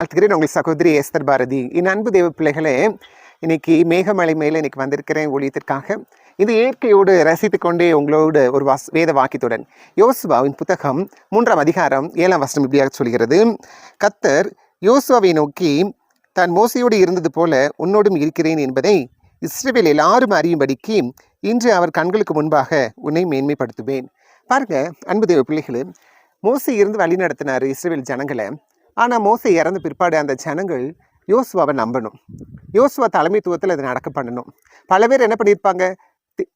வாழ்த்துக்கிறேன். உங்கள் சகோதரி எஸ்தர் பாரதி. என் அன்பு தேவ பிள்ளைகளே, இன்னைக்கு மேகமலை மேலே இன்னைக்கு வந்திருக்கிறேன் ஊழியத்திற்காக. இது இயற்கையோடு ரசித்து கொண்டே உங்களோடு ஒரு வேத வாக்கியத்துடன் யோசுவாவின் புத்தகம் 3ஆம் அதிகாரம் 7ஆம் வசனம் இப்படியாக சொல்கிறது. கர்த்தர் யோசுவாவை நோக்கி, தான் மோசையோடு இருந்தது போல உன்னோடும் இருக்கிறேன் என்பதை இஸ்ரவேல் எல்லாரும் அறியும்படிக்கு இன்று அவர் கண்களுக்கு முன்பாக உன்னை மேன்மைப்படுத்துவேன். பாருங்க அன்பு தேவ பிள்ளைகளே, மோசை இருந்து வழி நடத்தினார் இஸ்ரவேல் ஜனங்களை. ஆனால் மோசை இறந்த பிற்பாடு அந்த ஜனங்கள் யோசுவாவை நம்பணும். யோசுவா தலைமைத்துவத்தில் அதை நடக்க பண்ணணும். பல பேர் என்ன பண்ணியிருப்பாங்க,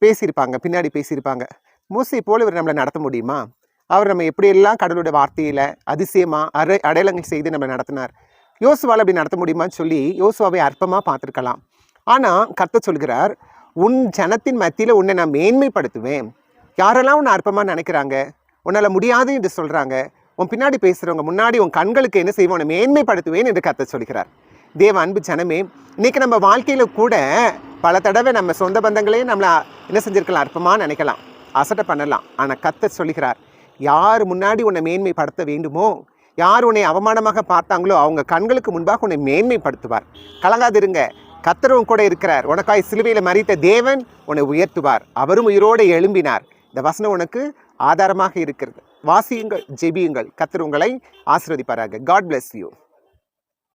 பேசியிருப்பாங்க, பின்னாடி பேசியிருப்பாங்க, மோசை போல இவர் நம்மளை நடத்த முடியுமா, அவர் நம்ம எப்படியெல்லாம் கடவுளுடைய வார்த்தையில் அதிசயமாக அடையாளங்கள் செய்து நம்மளை நடத்தினார், யோசுவாவில் அப்படி நடத்த முடியுமான்னு சொல்லி யோசுவாவை அற்பமாக பார்த்துருக்கலாம். ஆனால் கர்த்தர் சொல்கிறார், உன் ஜனத்தின் மத்தியில் உன்னை நான் மேன்மைப்படுத்துவேன். யாரெல்லாம் உன்னை அற்பமாக நினைக்கிறாங்க, உன்னால் முடியாது என்று சொல்கிறாங்க, உன் பின்னாடி பேசுகிறவங்க முன்னாடி உன் கண்களுக்கு என்ன செய்வோம், உன்னை மேன்மைப்படுத்துவேன் என்று கர்த்தர் சொல்கிறார். தேவ அன்பு ஜனமே, இன்றைக்கி நம்ம வாழ்க்கையில் கூட பல தடவை நம்ம சொந்த பந்தங்களே நம்மளை என்ன செஞ்சுருக்கலாம், அற்பமாக நினைக்கலாம், அசட்டை பண்ணலாம். ஆனால் கர்த்தர் சொல்கிறார், யார் முன்னாடி உன்னை மேன்மைப்படுத்த வேண்டுமோ, யார் உன்னை அவமானமாக பார்த்தாங்களோ அவங்க கண்களுக்கு முன்பாக உன்னை மேன்மைப்படுத்துவார். கலங்காதிருங்க, கர்த்தரும் கூட இருக்கிறார். உனக்காய் சிலுவையில் மரித்த தேவன் உன்னை உயர்த்துவார். அவரும் உயிரோடு எழும்பினார். இந்த வசனம் உனக்கு ஆதாரமாக இருக்கிறது. வாசியுங்கள், ஜெபியுங்கள். கர்த்தர் உங்களை ஆசீர்வதிப்பாராக. God bless you.